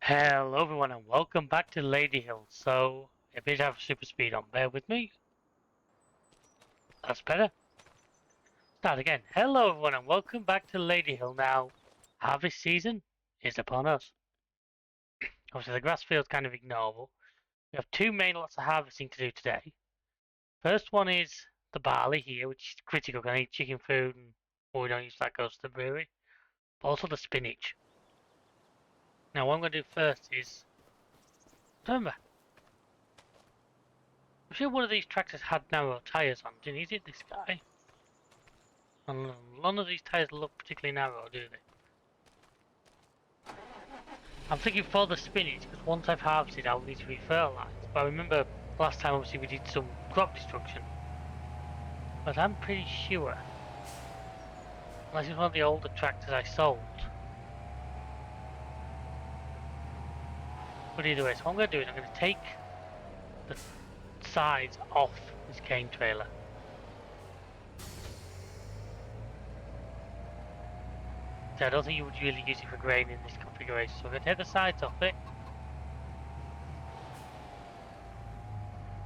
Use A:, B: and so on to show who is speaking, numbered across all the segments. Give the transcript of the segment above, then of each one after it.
A: Hello everyone and welcome back to Ladyhill. So, if you have super speed on, bear with me. That's better. Start again. Hello everyone and welcome back to Ladyhill. Now, harvest season is upon us. Obviously the grass field's kind of ignorable. We have two main lots of harvesting to do today. First one is the barley here, which is critical. I need chicken food and what we don't use that goes to the brewery. But also the spinach. Now what I'm going to do first is... Remember, I'm sure one of these tractors had narrow tyres on, didn't he? Is it this guy? And none of these tyres look particularly narrow, do they? I'm thinking for the spinach, because once I've harvested I'll need to refertilise. But I remember last time obviously we did some crop destruction. But I'm pretty sure, unless it's one of the older tractors I sold. But either way, so what I'm going to do is I'm going to take the sides off this cane trailer. So I don't think you would really use it for grain in this configuration. So I'm going to take the sides off it.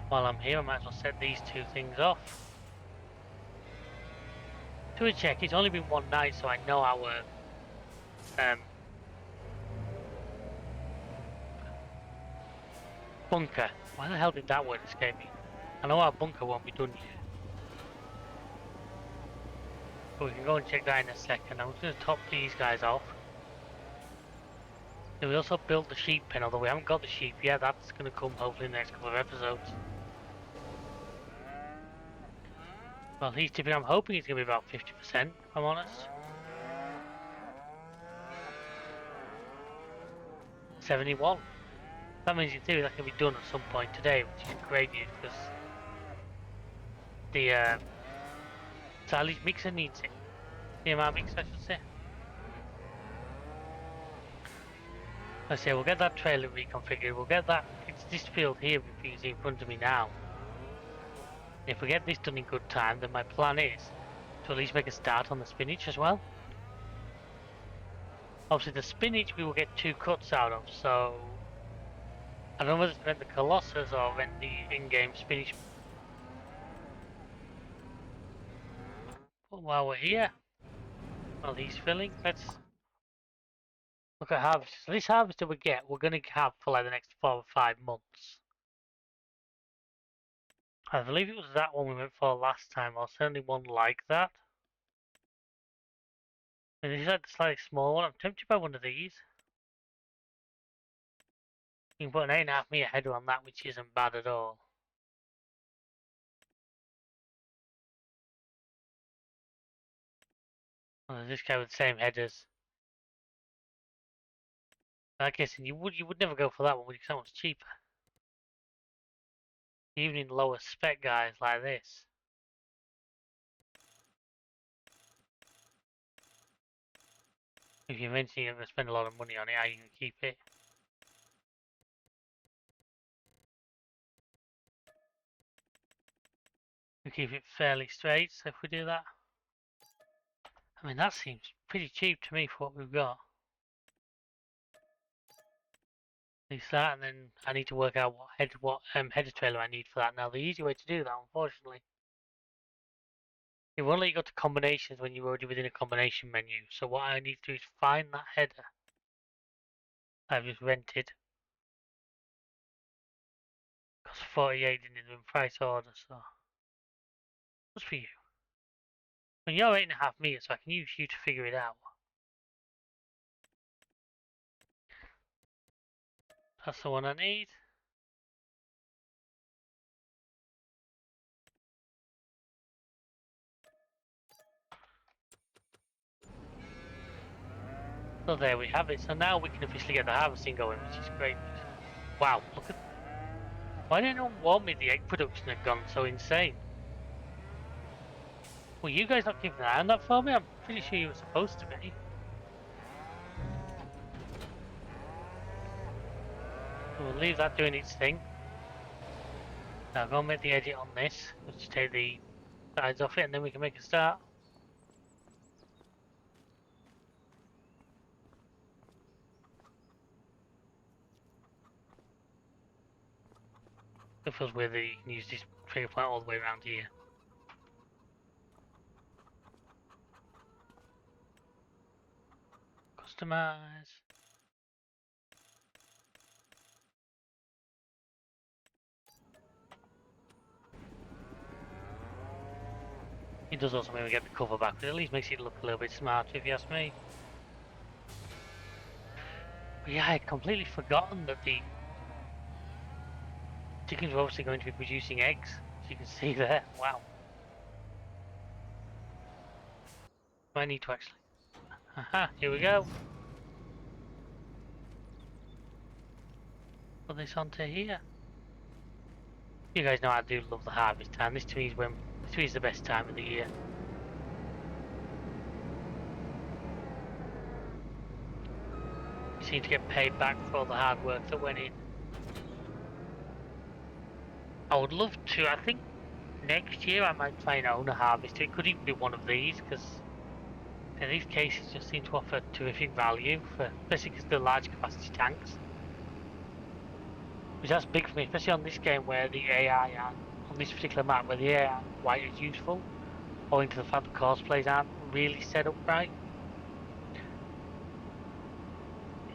A: While I'm here, I might as well set these two things off. To a check, it's only been one night, so I know our bunker. Why the hell did that word escape me? I know our bunker won't be done yet. But we can go and check that in a second. I'm just going to top these guys off. Then we also built the sheep pen, although we haven't got the sheep yet. That's going to come hopefully in the next couple of episodes. Well, he's tipping. I'm hoping it's going to be about 50%, if I'm honest. 71. That means in theory that can be done at some point today, which is great news because the silage mixer needs it. CMR mixer, I should say. Let's say we'll get that trailer reconfigured. We'll get that. It's this field here if you see in front of me now. If we get this done in good time, then my plan is to at least make a start on the spinach as well. Obviously the spinach we will get two cuts out of, so I don't know whether to rent the Colossus or rent the in-game spinach. But while we're here, while he's filling, let's look at harvest. So this harvest that we get, we're going to have for like the next 4 or 5 months. I believe it was that one we went for last time, or certainly one like that. And this is like the slightly small one. I'm tempted by one of these. You can put an 8.5 meter header on that, which isn't bad at all. And there's this guy with the same headers. I guess you would never go for that one because that one's cheaper. Even in lower spec guys like this. If you eventually ever spend a lot of money on it, how you can keep it. We keep it fairly straight, so if we do that. I mean that seems pretty cheap to me for what we've got. At least that, and then I need to work out what header trailer I need for that. Now the easy way to do that, unfortunately, it won't let you go to combinations when you're already within a combination menu. So what I need to do is find that header I've just rented. Cost 48 in the price order, so what's for you? When you're 8.5 meters, so I can use you to figure it out. That's the one I need. So there we have it. So now we can officially get the harvesting going, which is great. Wow, look at... Why didn't anyone warn me the egg production had gone so insane? Well, you guys not keeping an eye on that for me? I'm pretty sure you were supposed to be. So we'll leave that doing its thing. Now go and make the edit on this. Let's take the sides off it and then we can make a start. It feels weird that you can use this trigger point all the way around here. Customize. It does also mean we get the cover back, but at least makes it look a little bit smarter if you ask me. But yeah, I had completely forgotten that the chickens are obviously going to be producing eggs, as you can see there. Wow. I need to actually... Aha, here we go. Put this onto here. You guys know I do love the harvest time. This to me is the best time of the year. You seem to get paid back for all the hard work that went in. I would love to. I think next year I might try and own a harvester. It could even be one of these, because these cases just seem to offer terrific value, especially because they're large capacity tanks. Which that's big for me, especially on this game where the AI on this particular map where the AI aren't quite as useful, owing to the fact the cosplays aren't really set up right.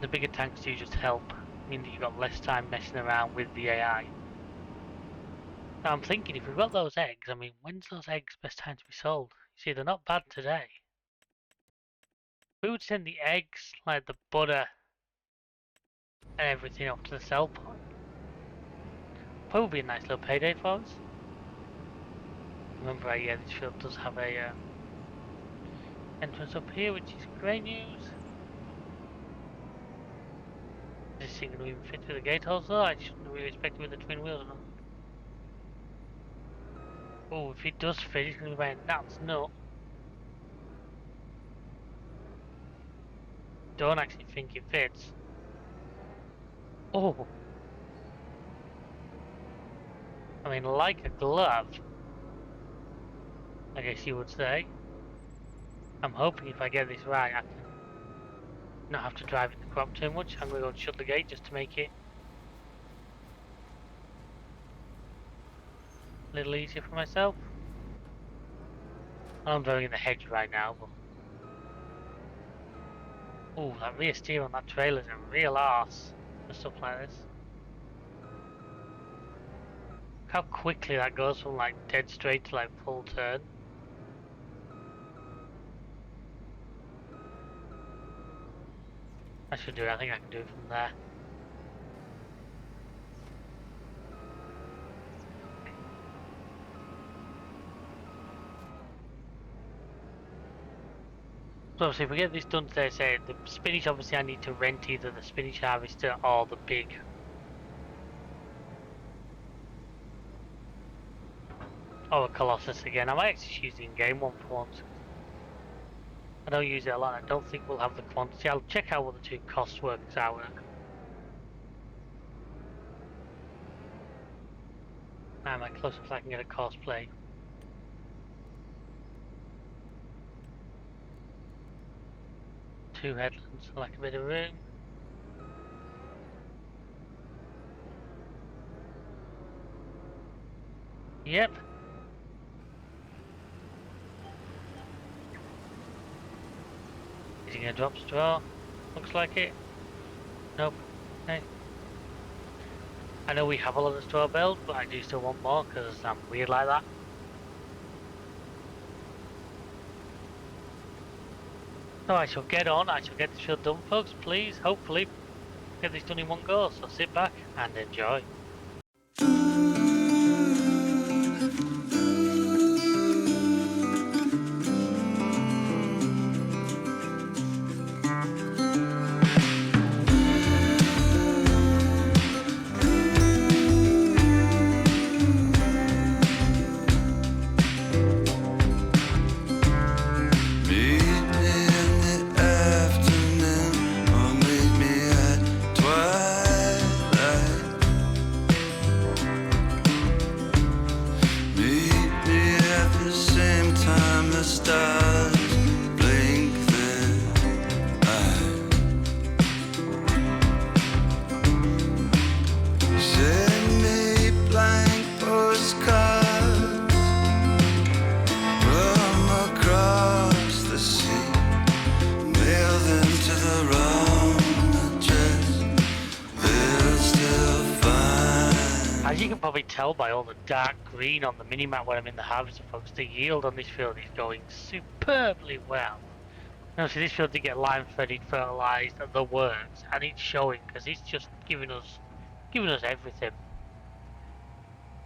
A: The bigger tanks do just help, mean that you've got less time messing around with the AI. Now I'm thinking, if we've got those eggs, I mean, when's those eggs best time to be sold? You see, they're not bad today. We would send the eggs, like the butter and everything off to the sell point. Probably be a nice little payday for us. Remember, yeah, this field does have a entrance up here, which is great news. Is this thing going to even fit through the gate also? I shouldn't really expect it with the twin wheels or not. Oh, if it does fit, it's going to be by a nuts nut. Don't actually think it fits. Oh! I mean, like a glove, I guess you would say. I'm hoping if I get this right, I can not have to drive it the crop too much. I'm going to go and shut the gate just to make it a little easier for myself. I'm driving in the hedge right now, but... Ooh, that rear steer on that trailer is a real arse for stuff like this. Look how quickly that goes from like dead straight to like full turn. I should do it, I think I can do it from there. So obviously if we get this done today, say the spinach, obviously I need to rent either the spinach harvester or the big or a Colossus again. I might actually use the in-game one for once. I don't use it a lot, I don't think we'll have the quantity. I'll check out what the two cost works out at. Now my close-ups I can get a cosplay. Two headlands, I like a bit of room. Yep. Is he gonna drop straw? Looks like it. Nope. Okay. I know we have a lot of straw bales, but I do still want more because I'm weird like that. So I shall get on, I shall get this field done, folks, please, hopefully get this done in one go, so sit back and enjoy. As you can probably tell by all the dark green on the minimap when I'm in the harvester, folks, the yield on this field is going superbly well. Now, see, this field did get lime fed, fertilized, the works, and it's showing because it's just giving us everything.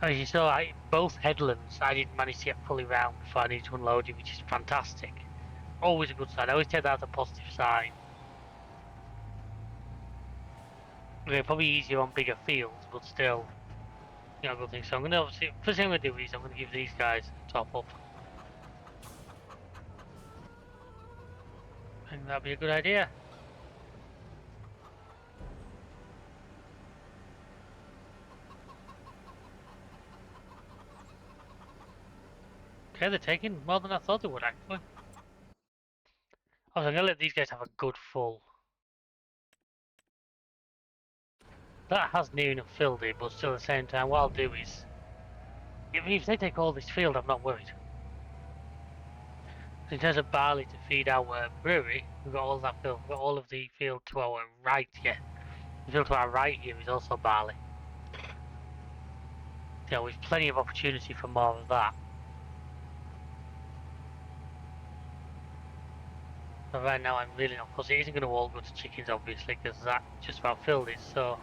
A: As you saw, both headlands I didn't manage to get fully round before I needed to unload it, which is fantastic. Always a good sign. I always take that as a positive sign. Okay, probably easier on bigger fields, but still, good thing. So I'm gonna obviously, first thing I'm gonna do is I'm gonna give these guys a top up. I think that'd be a good idea. Okay, they're taking more than I thought they would actually. I'm gonna let these guys have a good full. That has near enough filled it, but still at the same time, what I'll do is, if they take all this field, I'm not worried. So in terms of barley to feed our brewery, we've got all that field. We've got all of the field to our right. Yeah, the field to our right here is also barley. So we've plenty of opportunity for more of that. But right now, I'm really not fussy. It isn't going to all go to chickens, obviously, because that just about filled it. So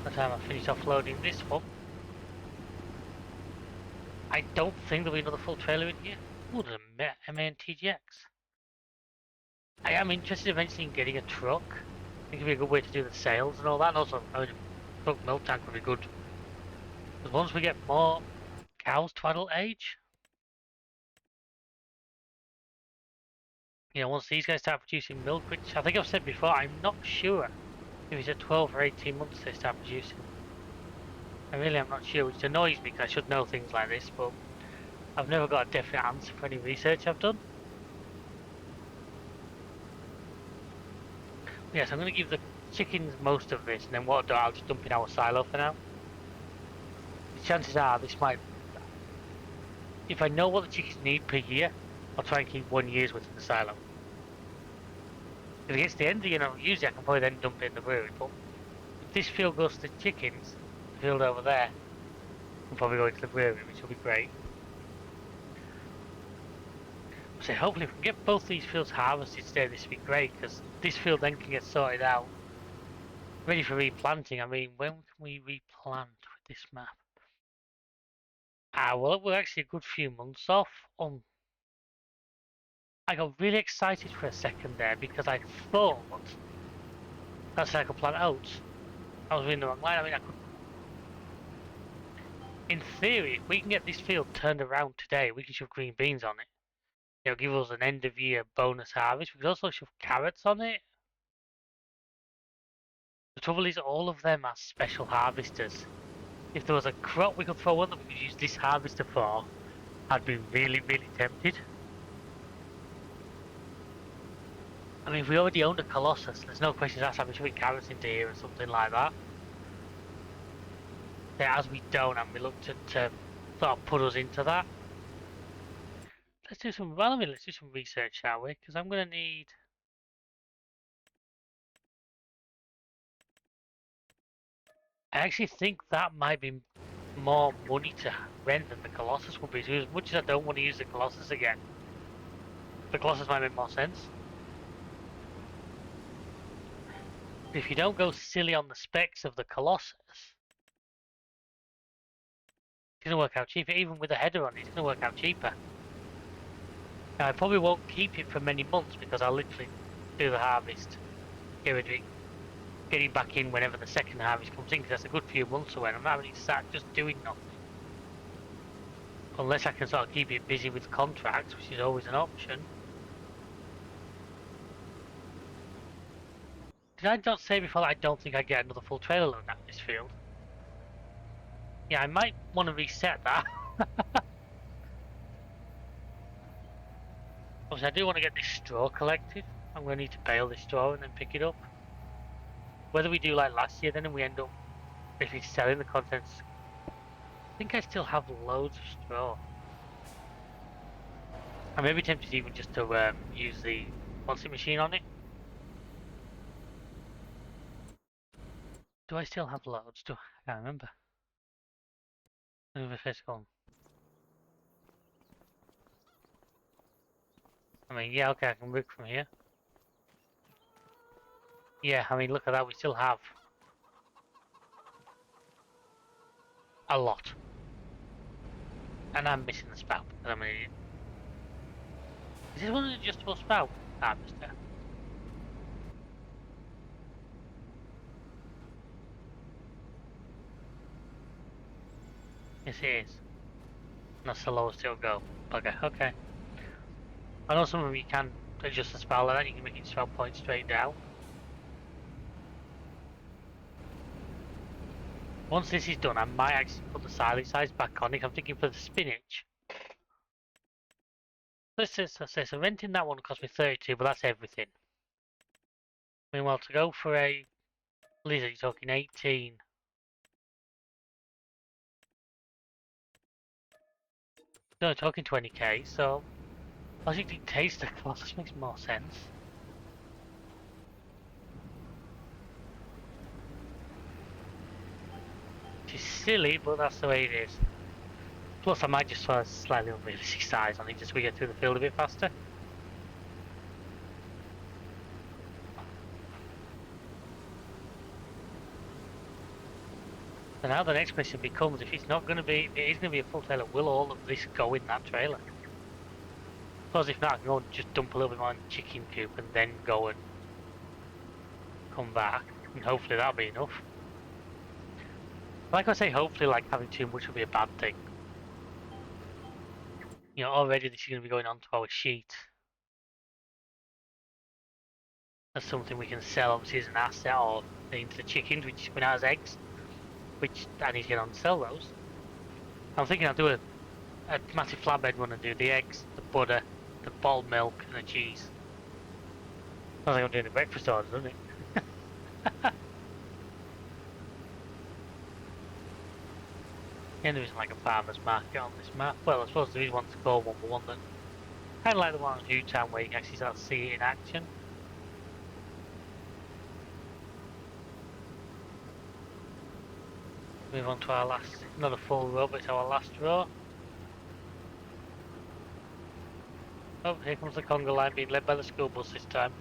A: by the time I finish offloading this one, I don't think there'll be another full trailer in here. Ooh, there's a MAN TGX. I am interested eventually in getting a truck. I think it'd be a good way to do the sales and all that. And also, I mean, a truck milk tank would be good. Because once we get more cows to adult age, once these guys start producing milk, which I think I've said before, I'm not sure if it's at 12 or 18 months they start producing. I really am not sure, which annoys me because I should know things like this, but I've never got a definite answer for any research I've done. Yes, I'm going to give the chickens most of this, and then what I'll do, I'll just dump in our silo for now. The chances are this might... If I know what the chickens need per year, I'll try and keep 1 year's worth in the silo. If it gets to the end, usually I can probably then dump it in the brewery, but if this field goes to the chickens, the field over there, I'll probably go into the brewery, which will be great. So hopefully if we can get both these fields harvested today, this will be great, because this field then can get sorted out, ready for replanting. I mean, when can we replant with this map? Well, we're actually a good few months off. I got really excited for a second there, because I thought that's I could plant oats. I was reading the wrong line. I mean, I could... In theory, if we can get this field turned around today, we can shove green beans on it. Give us an end of year bonus harvest. We could also shove carrots on it. The trouble is, all of them are special harvesters. If there was a crop we could throw on that we could use this harvester for, I'd be really, really tempted. I mean, if we already owned a Colossus, there's no question that's having shoving carrots into here or something like that. Yeah, as we don't, I'm reluctant to sort of put us into that. Let's do some research, shall we? Because I'm going to need... I actually think that might be more money to rent than the Colossus would be. So as much as I don't want to use the Colossus again, the Colossus might make more sense. If you don't go silly on the specs of the Colossus, it's going to work out cheaper. Even with a header on it, it's going to work out cheaper. Now, I probably won't keep it for many months because I'll literally do the harvest, get rid of it, get it back in whenever the second harvest comes in, because that's a good few months away, and I'm not having to start just doing nothing. Unless I can sort of keep it busy with contracts, which is always an option. Did I not say before that I don't think I get another full trailer load out of this field? Yeah, I might want to reset that. Obviously, I do want to get this straw collected. I'm going to need to bale this straw and then pick it up. Whether we do like last year then and we end up basically selling the contents. I think I still have loads of straw. I may be tempted even just to use the what's it machine on it. Do I still have loads? I can't remember. Move the first one. I mean, yeah, okay, I can work from here. Yeah, I mean, look at that, we still have a lot. And I'm missing the spout, because I'm an idiot. Is this one an adjustable spout? Ah, mister. Yes, it is. And that's the lowest it'll go. Bugger, okay. I know some of them you can adjust the spout like that, you can make it spout point straight down. Once this is done, I might actually put the silage size back on it. I'm thinking for the spinach. Let's say, so renting that one cost me 32, but that's everything. Meanwhile, to go for a lizard, you're talking 18. No, you're talking 20k, so I think the taste of cost this makes more sense. Which is silly, but that's the way it is. Plus, I might just throw a slightly unrealistic size on it just so we get through the field a bit faster. So now the next question becomes, if it's not going to be, if it is going to be a full trailer, will all of this go in that trailer? Because if not, I can go and just dump a little bit more in the chicken coop and then go and come back, and hopefully that'll be enough. Like I say, hopefully, like having too much will be a bad thing. You know, already this is going to be going onto our sheet. That's something we can sell, obviously, as an asset, or into the chickens, which spin out as eggs, which I need to get on and sell those. I'm thinking I'll do a massive flatbed one and do the eggs, the butter, the bottled milk, and the cheese. Sounds like I'm doing a breakfast order, doesn't it? And there isn't like a farmer's market on this map. Well, I suppose there is one to call one, but one that kind of like the one on Newtown where you can actually start to see it in action. Move on to our last, not a full row, but it's our last row. Oh, here comes the conga line being led by the school bus this time.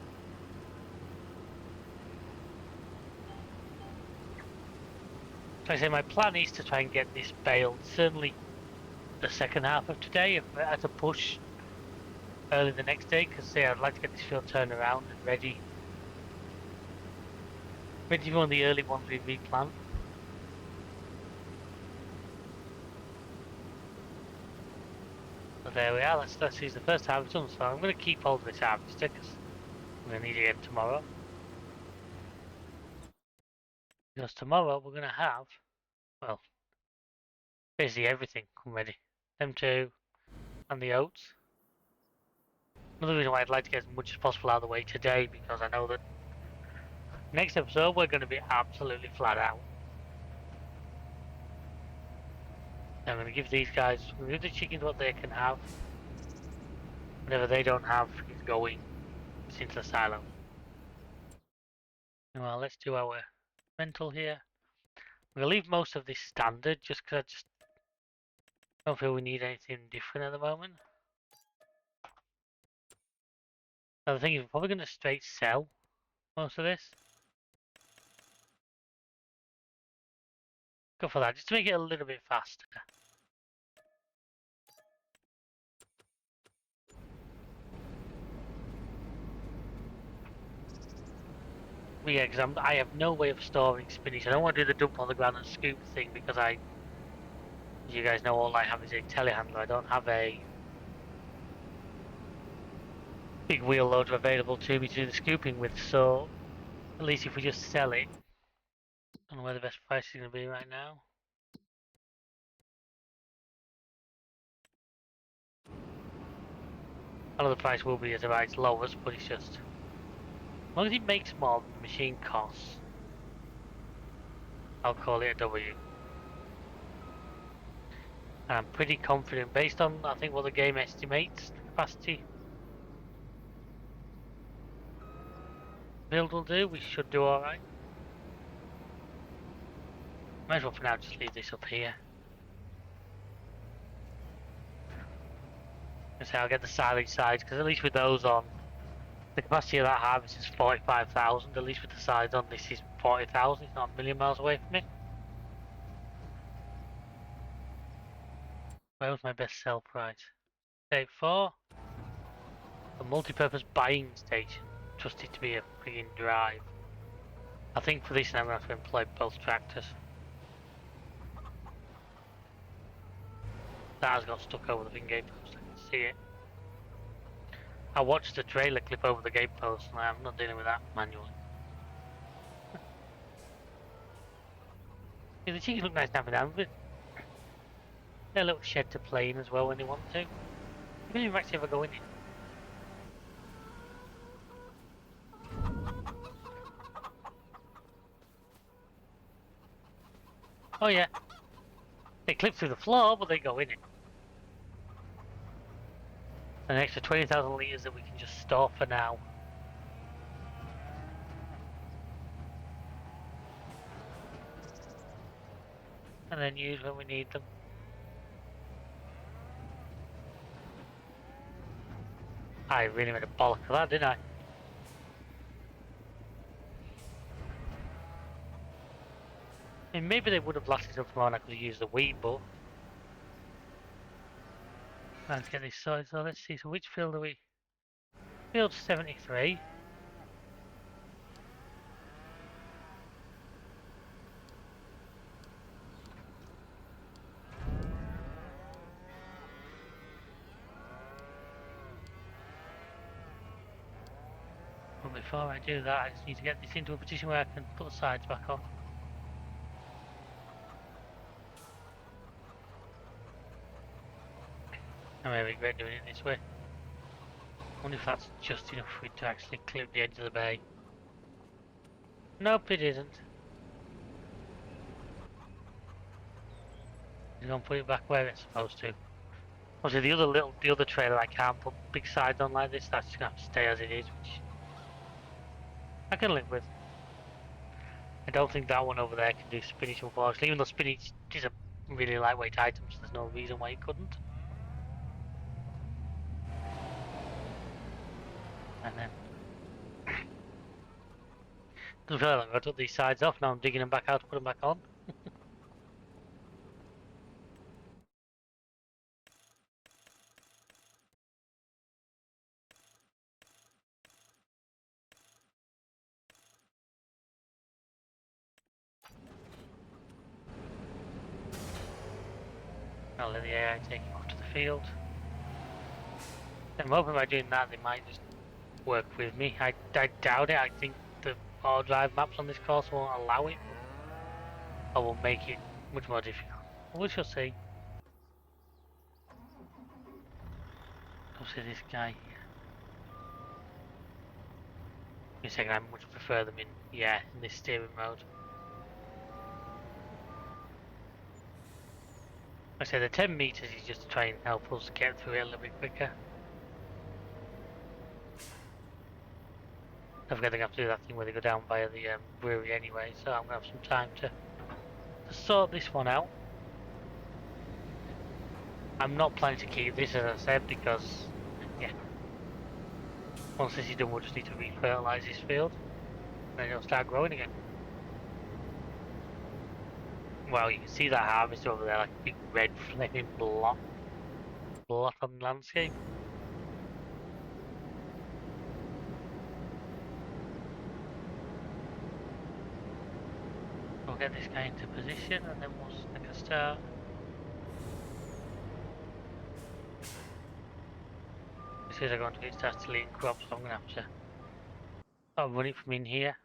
A: So I say my plan is to try and get this baled, certainly the second half of today, if I had to push early the next day, because I'd like to get this field turned around and ready. Ready for one of the early ones we replant. So there we are, let's use the first harvest done. So I'm going to keep hold of this harvester because I'm going to need it again tomorrow. Because tomorrow we're going to have, well, basically everything come ready. Them two and the oats. Another reason why I'd like to get as much as possible out of the way today, because I know that next episode we're going to be absolutely flat out. I'm going to give these guys, give the chickens what they can have. Whatever they don't have is going into the silo. Well, let's do our rental here. I'm going to leave most of this standard just because I just don't feel we need anything different at the moment. Now the thing is, we're probably going to straight sell most of this. Go for that, just to make it a little bit faster. But yeah, because I have no way of storing spinach. I don't want to do the dump on the ground and scoop thing because as you guys know, all I have is a telehandler. I don't have a big wheel loader available to me to do the scooping with, so at least if we just sell it, I don't know where the best price is going to be right now. I know the price will be at about its lowest, but it's just, as long as it makes more than the machine costs, I'll call it a W. And I'm pretty confident, based on I think what the game estimates the capacity build will do, we should do alright. Might as well for now just leave this up here. And say I'll get the silage sides, because at least with those on, the capacity of that harvest is 45,000. At least with the sides on, this is 40,000. It's not a million miles away from it. Where was my best sell price? State 4. A multi-purpose buying station. Trust it to be a friggin' drive. I think for this I'm going to have to employ both tractors. That has got stuck over the gatepost, I can see it. I watched the trailer clip over the gatepost and I'm not dealing with that manually. Yeah, the chickens look nice napping down, but they're a little shed to play in as well when they want to. You can even actually ever go in it. Oh yeah. They clip through the floor, but they go in it. An extra 20,000 litres that we can just store for now. And then use when we need them. I really made a bollock of that, didn't I? I mean, maybe they would have lasted up more and I could have used the wheat, but... Let's get this sorted, so let's see, so which field are we? Field 73. But before I do that, I just need to get this into a position where I can put the sides back on. I may regret doing it this way. I wonder if that's just enough for it to actually clip the edge of the bay. Nope, it isn't. He's gonna put it back where it's supposed to. Obviously, the other trailer I can't put big sides on like this. That's just gonna have to stay as it is, which I can live with. I don't think that one over there can do spinach, unfortunately. Even though spinach is a really lightweight item, so there's no reason why it couldn't. And then doesn't feel like I took these sides off. Now I'm digging them back out to put them back on. I'll let the AI take him off to the field. I'm hoping by doing that they might just work with me. I doubt it. I think the auto drive maps on this course won't allow it. Or will make it much more difficult. We shall see. Obviously this guy here. In a second, I much prefer them in this steering mode. Like I say the 10 meters is just to try and help us get through it a little bit quicker. I forget they have to do that thing where they go down via the brewery anyway, so I'm going to have some time to sort this one out. I'm not planning to keep this, as I said, because, once this is done, we'll just need to re-fertilise this field, and then it'll start growing again. Well, you can see that harvest over there, like a big red flaming blot on the landscape. We'll get this guy into position, and then we'll make a start. As soon as I go into it, it starts deleting crops, so I'm going to have to run it from in here.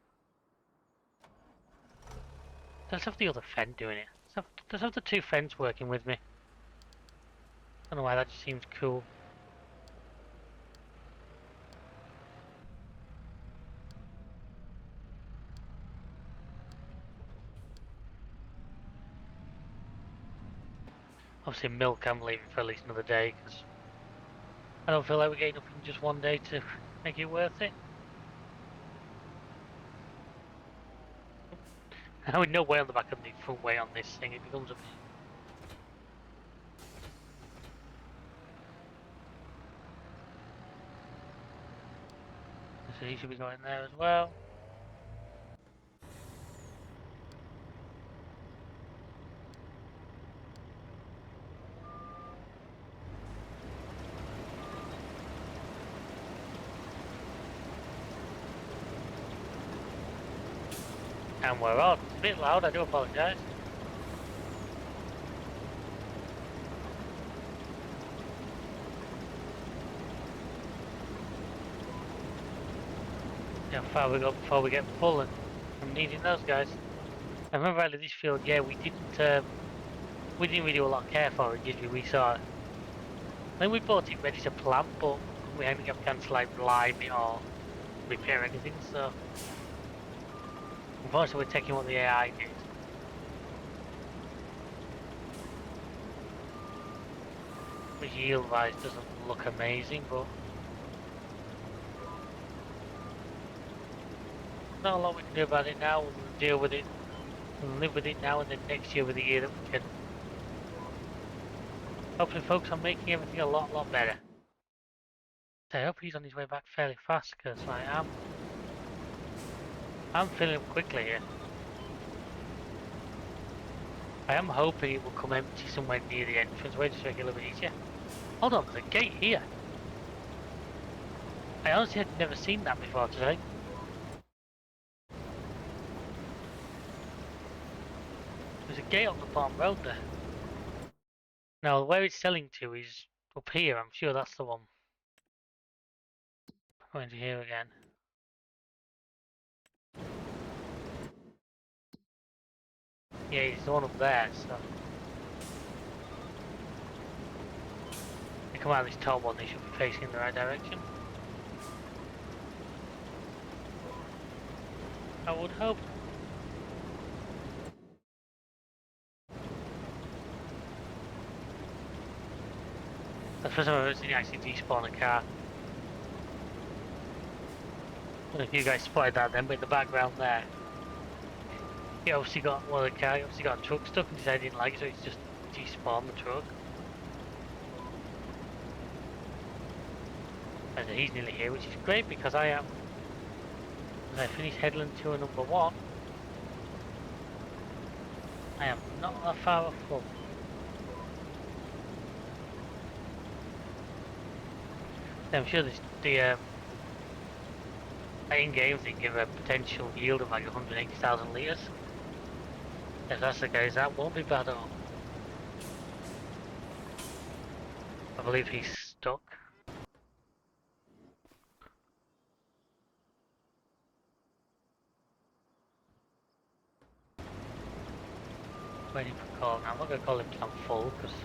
A: Let's have the other friend doing it. Let's have the two friends working with me. I don't know why, that just seems cool. Obviously milk I'm leaving for at least another day, because I don't feel like we're getting up in just one day to make it worth it. With no weight on the back and the front weight on this thing, it becomes a bit. So he should be going there as well. And we're on. It's a bit loud, I do apologise. How far we go before we get full, and I'm needing those guys. I remember out of this field, yeah, we didn't really do a lot of care for it, did we? We saw it. I think we bought it ready to plant, but we hadn't got a chance to like lime it or repair anything, so unfortunately we're taking what the AI did. Which yield-wise doesn't look amazing, but not a lot we can do about it now. We'll deal with it and live with it now, and then next year with the year that we can hopefully focus on making everything a lot better. So I hope he's on his way back fairly fast, because I'm filling him quickly here. I am hoping it will come empty somewhere near the entrance way, just to make it a little bit easier. Hold on, there's a gate here. I honestly had never seen that before today. There's a gate on the bottom road there. Now, where it's selling to is up here. I'm sure that's the one. Going to here again. Yeah, it's the one up there, so. They come out of this top one, they should be facing in the right direction. I would hope. That's the first time I've ever seen it actually despawn a car. I don't know if you guys spotted that then, but in the background there, he obviously got one of the car, he obviously got a truck stuck and decided he didn't like it, so he's just despawned the truck. And he's nearly here, which is great because I am. As I finish Headland Tour number 1, I am not that far off full. I'm sure the in-game thing give a potential yield of like 180,000 litres. If that's the case, that won't be bad at all. I believe he's stuck. Waiting for call now. I'm not going to call him till I'm full because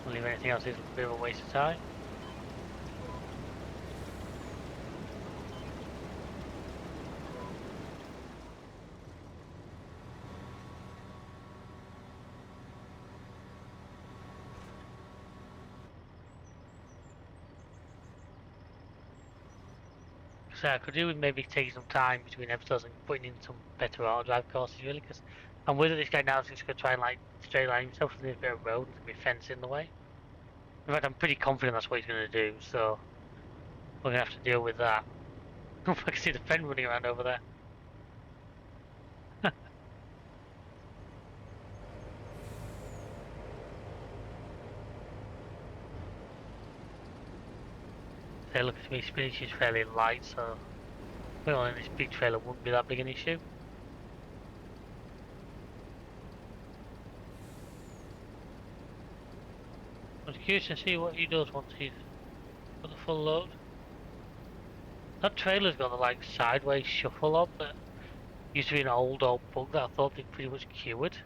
A: I believe anything else is a bit of a waste of time. So I could do with maybe taking some time between episodes and putting in some better auto drive courses really, because I'm with this guy now, so he's going to try and like straight line himself and there's a bit of road and there's going to be a fence in the way. In fact, I'm pretty confident that's what he's going to do, so we're going to have to deal with that. I can see the fen running around over there. They look at me, spinach is fairly light, so putting on this big trailer wouldn't be that big an issue. I was curious to see what he does once he's got the full load. That trailer's got the like sideways shuffle on that used to be an old bug that I thought they'd pretty much cured.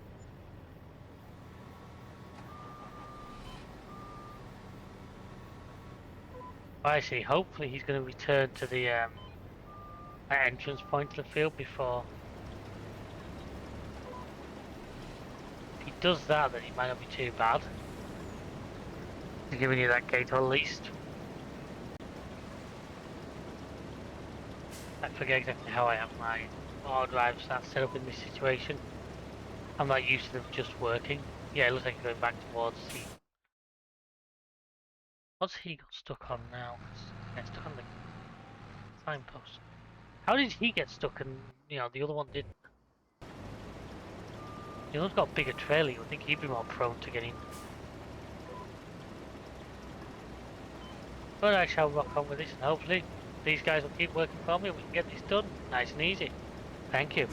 A: I see, hopefully he's going to return to the entrance point to the field before. If he does that, then he might not be too bad. He's giving you that gate at least. I forget exactly how I have my auto drive start set up in this situation. I'm not used to them just working. Yeah, it looks like going back towards the... What's he got stuck on now? Yeah, stuck on the signpost. How did he get stuck and, you know, the other one didn't? The other one's got a bigger trailer, you would think he'd be more prone to getting... But I shall rock on with this and hopefully these guys will keep working for me and we can get this done nice and easy. Thank you.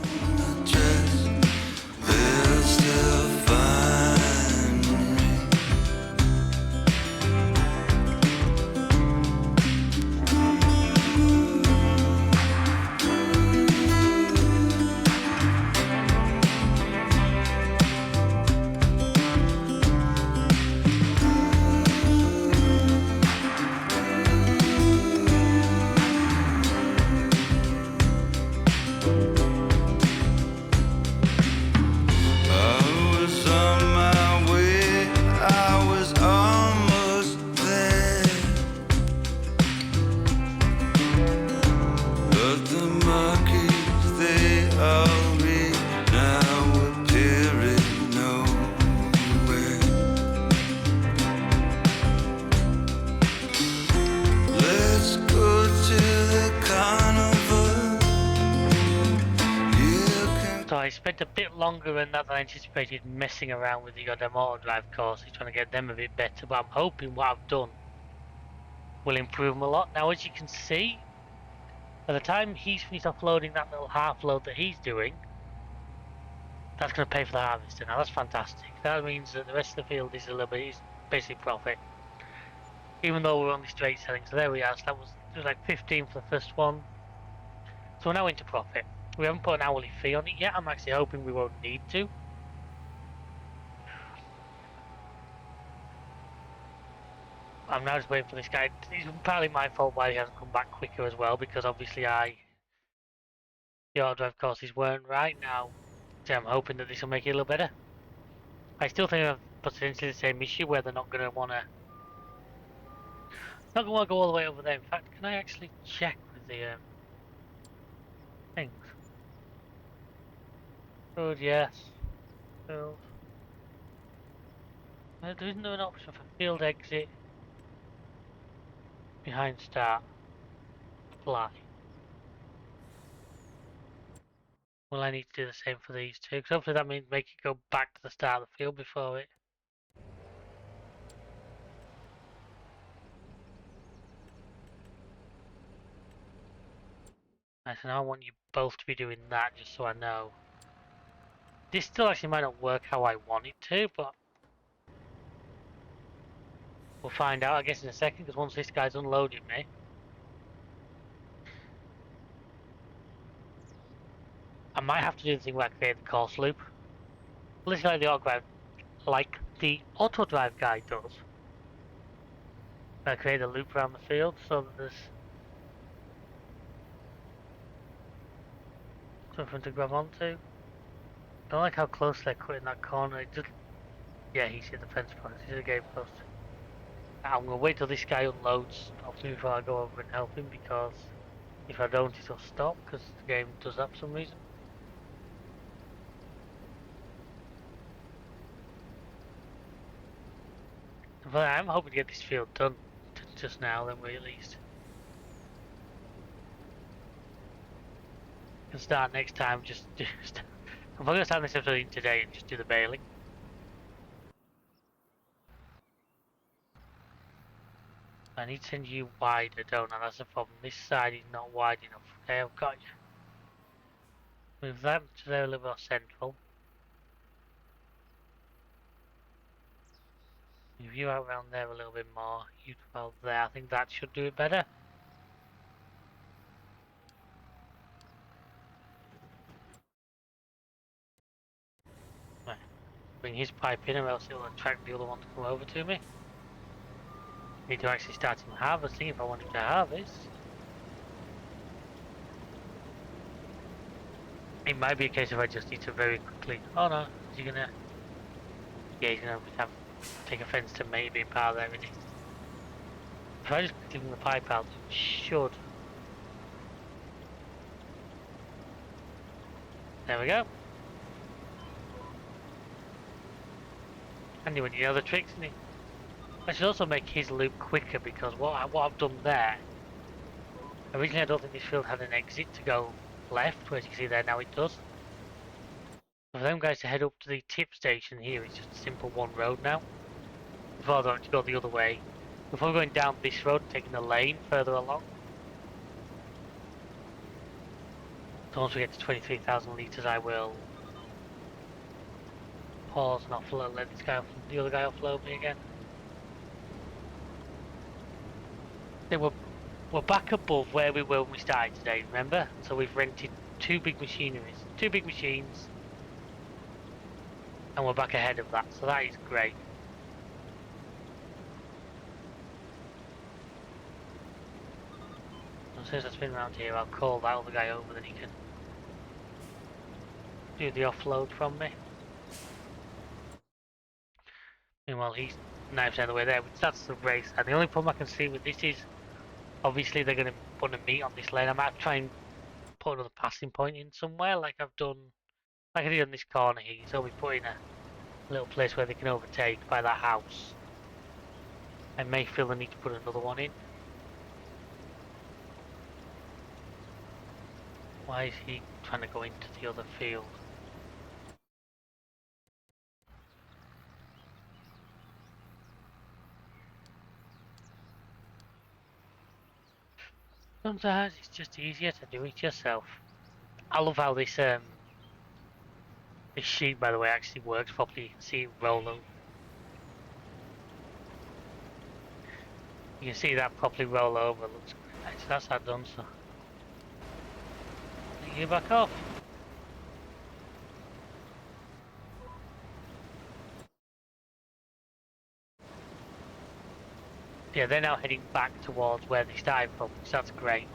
A: I spent a bit longer than that than I anticipated messing around with the goddamn auto drive courses, trying to get them a bit better, but I'm hoping what I've done will improve them a lot. Now, as you can see, by the time he's finished offloading that little half load that he's doing, that's going to pay for the harvester. Now, that's fantastic. That means that the rest of the field is a little bit, is basically profit, even though we're only straight selling. So there we are. So that was like 15 for the first one. So we're now into profit. We haven't put an hourly fee on it yet. I'm actually hoping we won't need to. I'm now just waiting for this guy. It's partly my fault why he hasn't come back quicker as well, because obviously the auto drive courses weren't right now. So I'm hoping that this will make it a little better. I still think I've potentially the same issue where they're not going to want to go all the way over there. In fact, can I actually check with the things? Road, yes. Field. There isn't an option for field exit behind start. Fly. Well, I need to do the same for these two, because hopefully that means make it go back to the start of the field before it. Nice, and I want you both to be doing that, just so I know. This still actually might not work how I want it to, but we'll find out, I guess, in a second, because once this guy's unloaded me. I might have to do the thing where I create the course loop. Literally like the auto drive guy does. I create a loop around the field so that there's something to grab onto. I don't like how close they're cutting that corner. It just, yeah, he's hit the fence post. He's at the gate post. I'm gonna wait till this guy unloads, obviously, before I go over and help him, because if I don't, it'll stop, because the game does that for some reason. But I'm hoping to get this field done just now, then we at least can start next time. I'm gonna start this episode today and just do the baling. I need to send you wider, don't I? That's the problem. This side is not wide enough. Okay, I've got you. Move that to there a little more central. Move you out around there a little bit more. You well there. I think that should do it better. Right. Bring his pipe in, or else it'll attract the other one to come over to me. Need to actually start him harvesting if I want him to harvest. It might be a case if I just need to very quickly. Oh no, is he gonna? Yeah, he's gonna take offense to maybe being part of there, isn't he? If I just give him the pipe out, it should There we go. And when you know the tricks, and I should also make his loop quicker because what I've done there. Originally, I don't think this field had an exit to go left, whereas you can see there now it does. For them guys to head up to the tip station here, it's just a simple one road now. Before they have to go the other way. Before going down this road, taking the lane further along. So once we get to 23,000 litres, I will pause and offload, let this guy off, the other guy offload me again. Then we're back above where we were when we started today, remember? So we've rented two big machines, and we're back ahead of that, so that is great. As soon as I spin around here, I'll call that other guy over, then he can do the offload from me. Meanwhile, he's knives out of the way there, which that's the race. And the only problem I can see with this is, obviously they're going to want to meet on this lane. I might try and put another passing point in somewhere, like I've done, like I did on this corner here. So we put in a little place where they can overtake by that house. I may feel the need to put another one in. Why is he trying to go into the other field? Sometimes it's just easier to do it yourself. I love how this sheet, by the way, actually works properly. You can see it roll over. You can see that properly roll over. Looks great. So that's that done. So you back off. Yeah, they're now heading back towards where they started from, so that's great.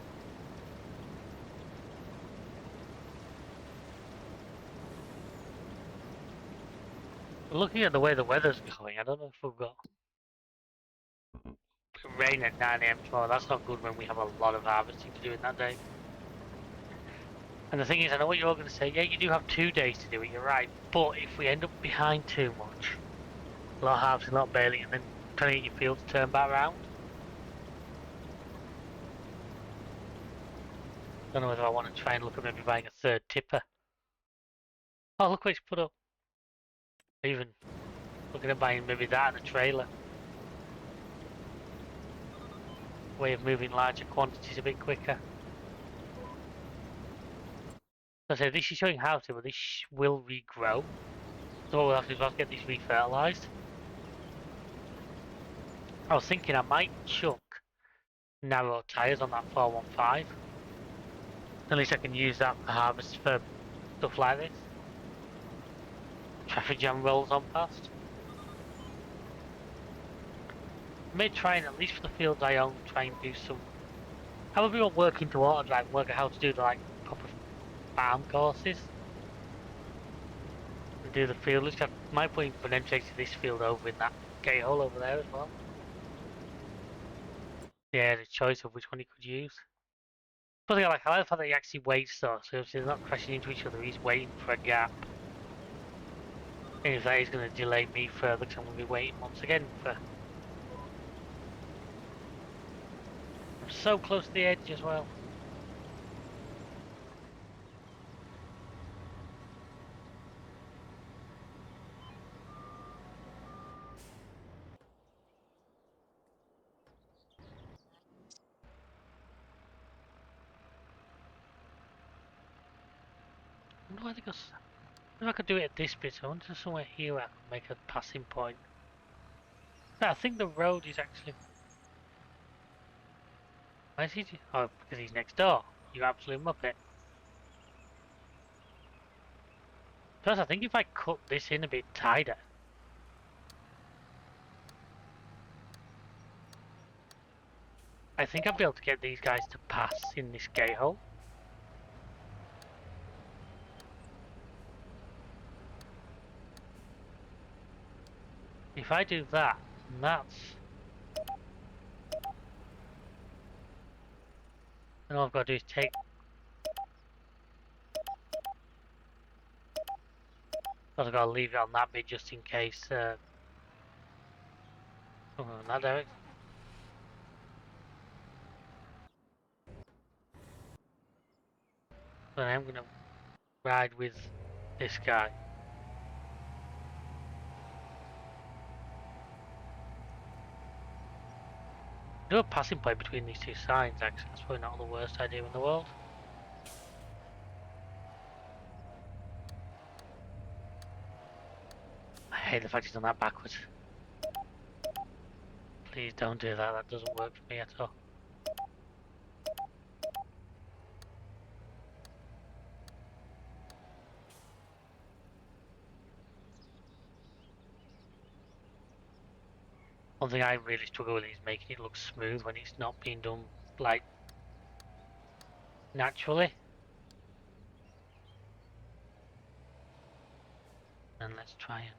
A: Looking at the way the weather's going, I don't know if we've got rain at 9 AM tomorrow. That's not good when we have a lot of harvesting to do in that day. And the thing is, I know what you're all going to say. Yeah, you do have 2 days to do it, you're right. But if we end up behind too much, a lot of harvesting, a lot of baling, and then trying to get your fields turned back around. Don't know whether I want to try and look at maybe buying a third tipper. Oh, look what it's put up. Even looking at buying maybe that and a trailer. Way of moving larger quantities a bit quicker. So I say this is showing how to, but this will regrow. So what we'll have to do is we'll have to get these refertilized. I was thinking I might chuck narrow tyres on that 415. At least I can use that for harvest for stuff like this. Traffic jam rolls on past. I may try and, at least for the fields I own, try and do some... I will be working towards like work out how to do the like proper farm courses. And do the field list. I might put in an entrance to this field over in that gate hole over there as well. Yeah, the choice of which one you could use. But I like the fact that he actually waits though, so if they're not crashing into each other, he's waiting for a gap. And if that is going to delay me further, because I'm going to be waiting once again for... I'm so close to the edge as well. I wonder where they go. If I could do it at this bit, I wonder somewhere here I could make a passing point. No, I think the road is actually... Why is he... Oh, because he's next door. You absolute muppet. Plus, I think if I cut this in a bit tighter... I think I'll be able to get these guys to pass in this gate hole. If I do that, and that's... Then all I've got to do is take... I've got to leave it on that bit just in case. Oh, in that direction. Then I'm gonna ride with this guy. Do a passing point between these two signs, actually. That's probably not the worst idea in the world. I hate the fact he's done that backwards. Please don't do that, that doesn't work for me at all. One thing I really struggle with is making it look smooth when it's not being done, like, naturally. And let's try and...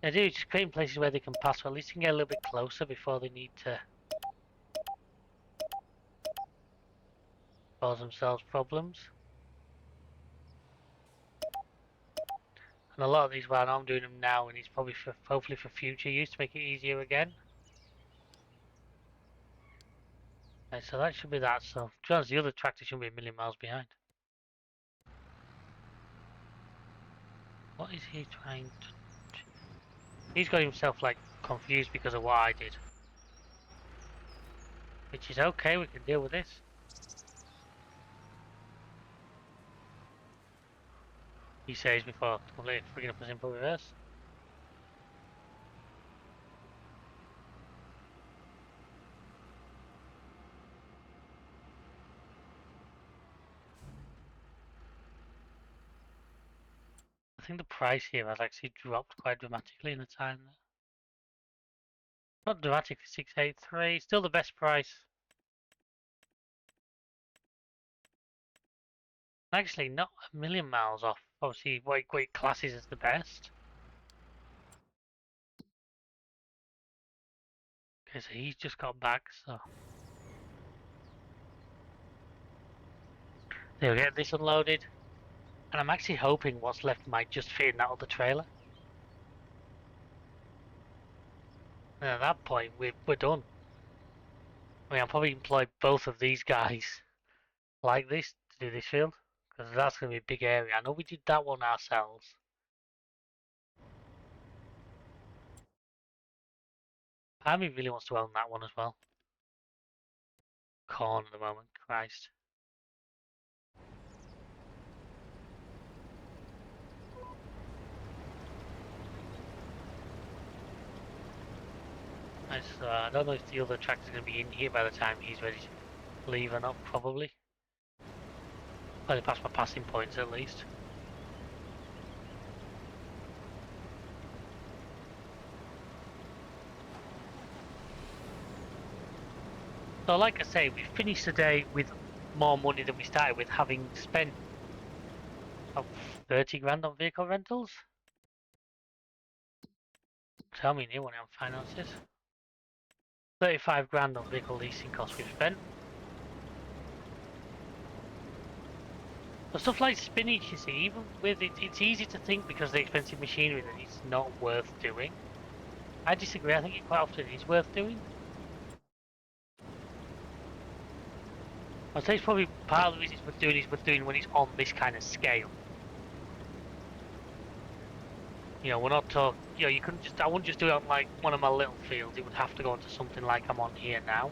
A: I do, just creating places where they can pass, so at least they can get a little bit closer before they need to cause themselves problems. And a lot of these, well, I'm doing them now, and it's probably for, hopefully for future use to make it easier again. Right, so that should be that, so to be honest, the other tractor shouldn't be a million miles behind. What is he trying to... He's got himself, like, confused because of what I did. Which is okay, we can deal with this. He says before completely freaking up a simple reverse. I think the price here has actually dropped quite dramatically in the time. Not dramatic for 683, still the best price. Actually, not a million miles off. Obviously, what classes as the best. Okay, so he's just got back, so they'll get this unloaded. And I'm actually hoping what's left might just fit in that other trailer. And at that point, we're done. I mean, I'll probably employ both of these guys like this to do this field, because that's going to be a big area. I know we did that one ourselves. Part of me really wants to own that one as well. Corn at the moment, Christ. I don't know if the other tractor's going to be in here by the time he's ready to leave or not, probably. Probably past my passing points at least. So like I say, we finished the day with more money than we started with, having spent about 30 grand on vehicle rentals. Tell me new one on finances. 35 grand on vehicle leasing costs we've spent. But stuff like spinach, you see, even with it, it's easy to think because of the expensive machinery that it's not worth doing. I disagree, I think it quite often is worth doing. I'd say it's probably part of the reason it's worth doing when it's on this kind of scale. You know, we're not talking, you know, you couldn't just, I wouldn't just do it on like one of my little fields, it would have to go onto something like I'm on here now.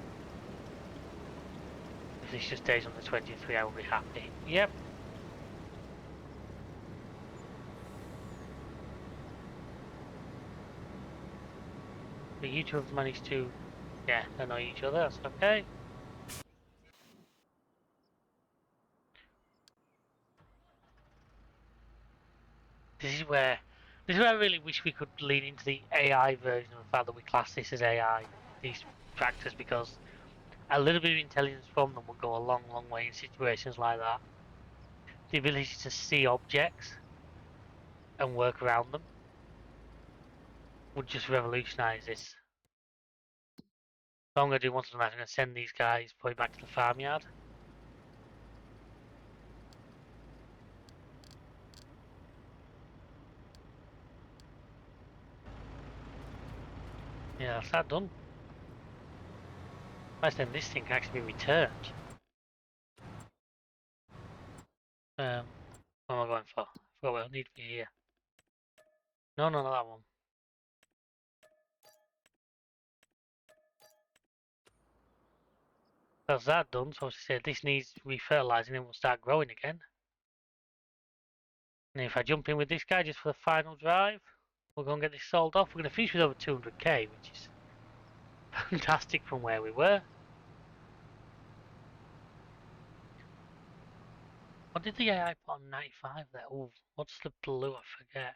A: If this just stays on the 23, I will be happy. Yep. But you two have managed to, yeah, annoy each other, that's okay. This is where I really wish we could lean into the AI version of the fact that we class this as AI, these tractors, because a little bit of intelligence from them would go a long, long way in situations like that. The ability to see objects and work around them would just revolutionise this. So I'm going to do once I'm going to send these guys probably back to the farmyard. Yeah, that's that done. Nice, then this thing can actually be returned. What am I going for? I forgot what I need to be here. No, no, not that one. That's that done, so as I said, this needs refertilizing and we'll start growing again. And if I jump in with this guy just for the final drive, we'll go and get this sold off. We're going to finish with over 200k, which is fantastic from where we were. What did the AI put on 95 there? Oh, what's the blue? I forget.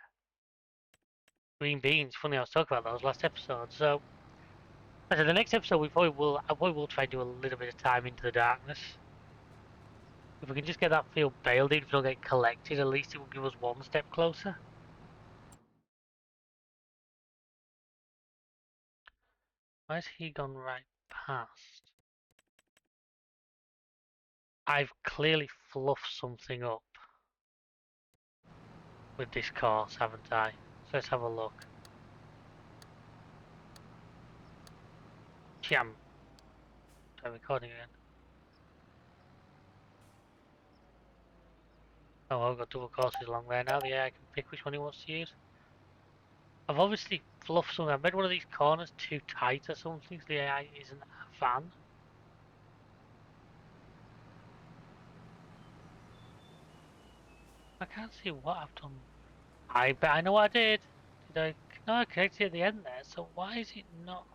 A: Green beans. Funny, I was talking about those last episode. So, I said the next episode I probably will try and do a little bit of time into the darkness. If we can just get that field baled, even if we don't get collected, at least it will give us one step closer. Why has he gone right past? I've clearly fluffed something up with this course, haven't I? So let's have a look. Jam. Am recording again? Oh, I've got double courses along there now. The AI can pick which one he wants to use. I've obviously fluffed something. I've made one of these corners too tight or something, so the AI isn't a fan. I can't see what I've done. I bet I know what I did. Did I? No, I connected it at the end there, so why is it not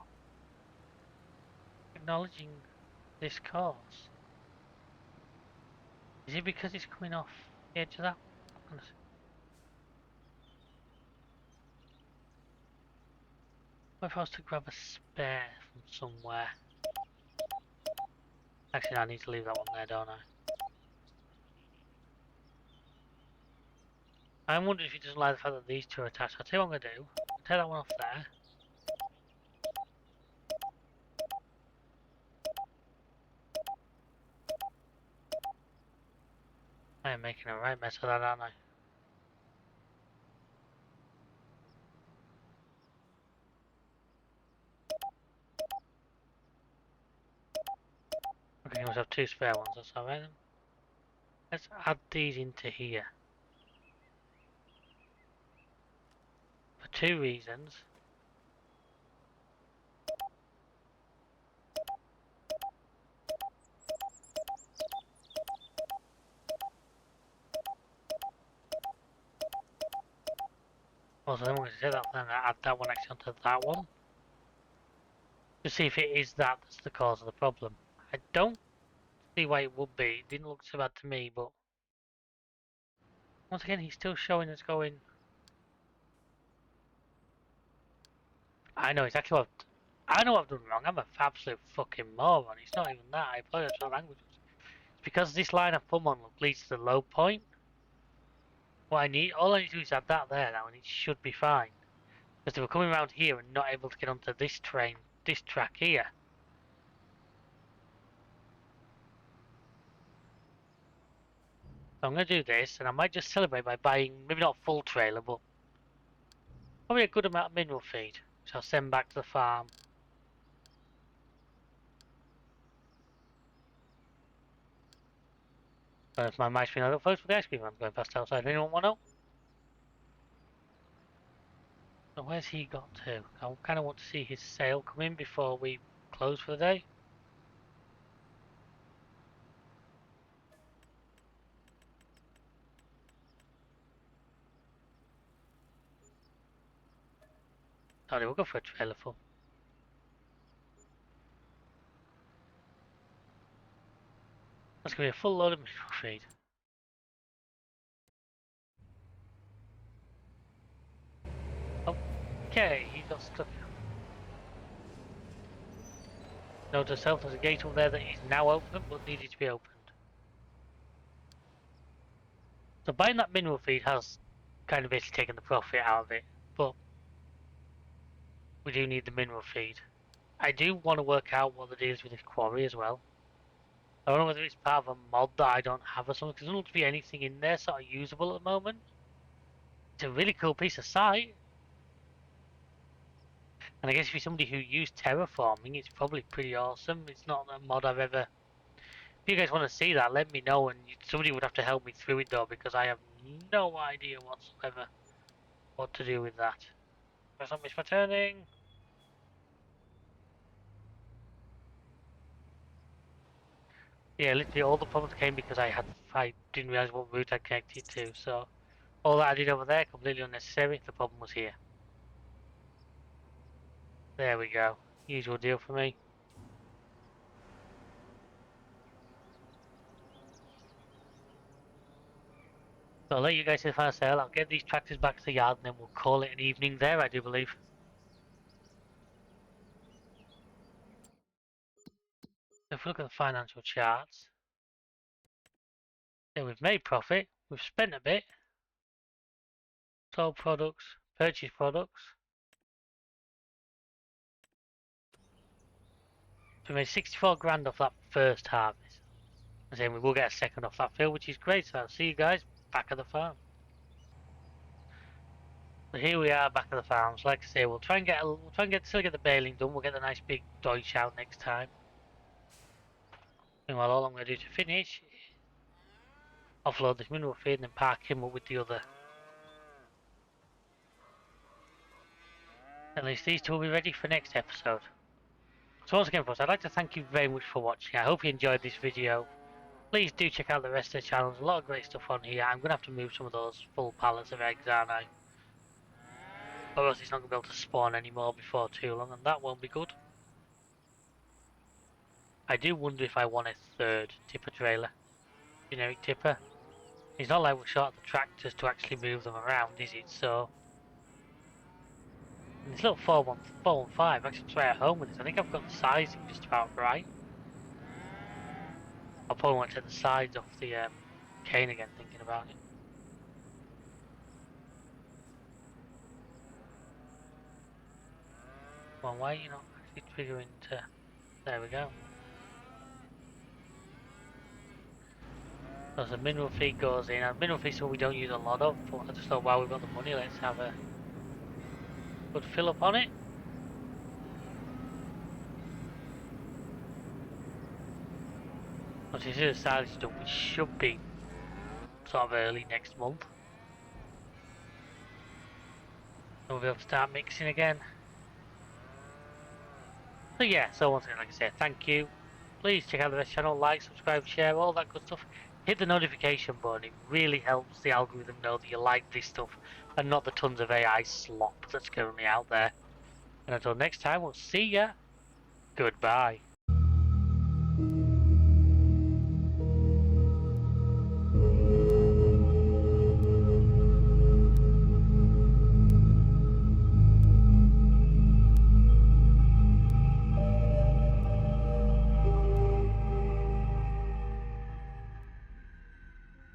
A: acknowledging this course? Is it because it's coming off the edge of that? What if I was to grab a spare from somewhere? Actually, I need to leave that one there, don't I? I'm wondering if he doesn't like the fact that these two are attached. I'll tell you what I'm going to do. I'll take that one off there. I am making a right mess of that, aren't I? Okay, we must have two spare ones, that's alright then. Let's add these into here. For two reasons. Also, then we're going to take that one and add that one actually onto that one. To see if it is that's the cause of the problem. I don't see why it would be. It didn't look so bad to me, but... Once again, he's still showing us going... I know exactly what I know what I've done wrong. I'm a absolute fucking moron. It's not even that. I apologize for the language. It's because this line of thumb on leads to the low point. What I need, all I need to do is add that there now, and it should be fine. Because they were coming around here and not able to get onto this track here. So I'm going to do this, and I might just celebrate by buying, maybe not a full trailer, but probably a good amount of mineral feed, which I'll send back to the farm. If my mice being like, folks, for the ice cream I'm going past outside. Anyone want to know? So where's he got to? I kind of want to see his sale come in before we close for the day. Sorry, we'll go for a trailer full. That's going to be a full load of mineral feed. Okay, he got stuck. Note to self, there's a gate over there that is now open, but needed to be opened. So buying that mineral feed has kind of basically taken the profit out of it, but we do need the mineral feed. I do want to work out what the deal is with this quarry as well. I don't know whether it's part of a mod that I don't have or something, because there doesn't look to be anything in there sort of usable at the moment. It's a really cool piece of site. And I guess if you're somebody who used terraforming, it's probably pretty awesome. It's not a mod I've ever... If you guys want to see that, let me know, and somebody would have to help me through it though, because I have no idea whatsoever what to do with that. Let's not miss my turning. Yeah, literally all the problems came because I didn't realize what route I connected to, so all that I did over there completely unnecessary. The problem was here. There we go. Usual deal for me. So I'll let you guys see the final sale. I'll get these tractors back to the yard and then we'll call it an evening there, I do believe. If we look at the financial charts, then we've made profit, we've spent a bit, sold products, purchased products. So we made 64 grand off that first harvest. And then we will get a second off that field, which is great. So I'll see you guys back at the farm. So here we are back at the farm. So like I say, we'll still get the baling done. We'll get the nice big Deutsch out next time. Meanwhile, all I'm going to do to finish is offload this mineral feed and then park him up with the other. At least these two will be ready for next episode. So once again, folks, I'd like to thank you very much for watching. I hope you enjoyed this video. Please do check out the rest of the channel. There's a lot of great stuff on here. I'm going to have to move some of those full pallets of eggs, aren't I? Or else it's not going to be able to spawn anymore before too long, and that won't be good. I do wonder if I want a third tipper trailer. Generic tipper. It's not like we're short of the tractors to actually move them around, is it? So... And this little 415 actually try at home with this. I think I've got the sizing just about right. I'll probably want to take the sides off the cane again, thinking about it. Well, why are you not actually triggering to... There we go. So the mineral feed goes in. And mineral feed is what we don't use a lot of, but I just thought while we've got the money, let's have a good fill up on it. Once this is silage done, which should be sort of early next month. And we'll be able to start mixing again. So yeah, so once again, like I said, thank you. Please check out the rest of the channel, like, subscribe, share, all that good stuff. Hit the notification button, it really helps the algorithm know that you like this stuff and not the tons of AI slop that's currently out there. And until next time, we'll see ya. Goodbye.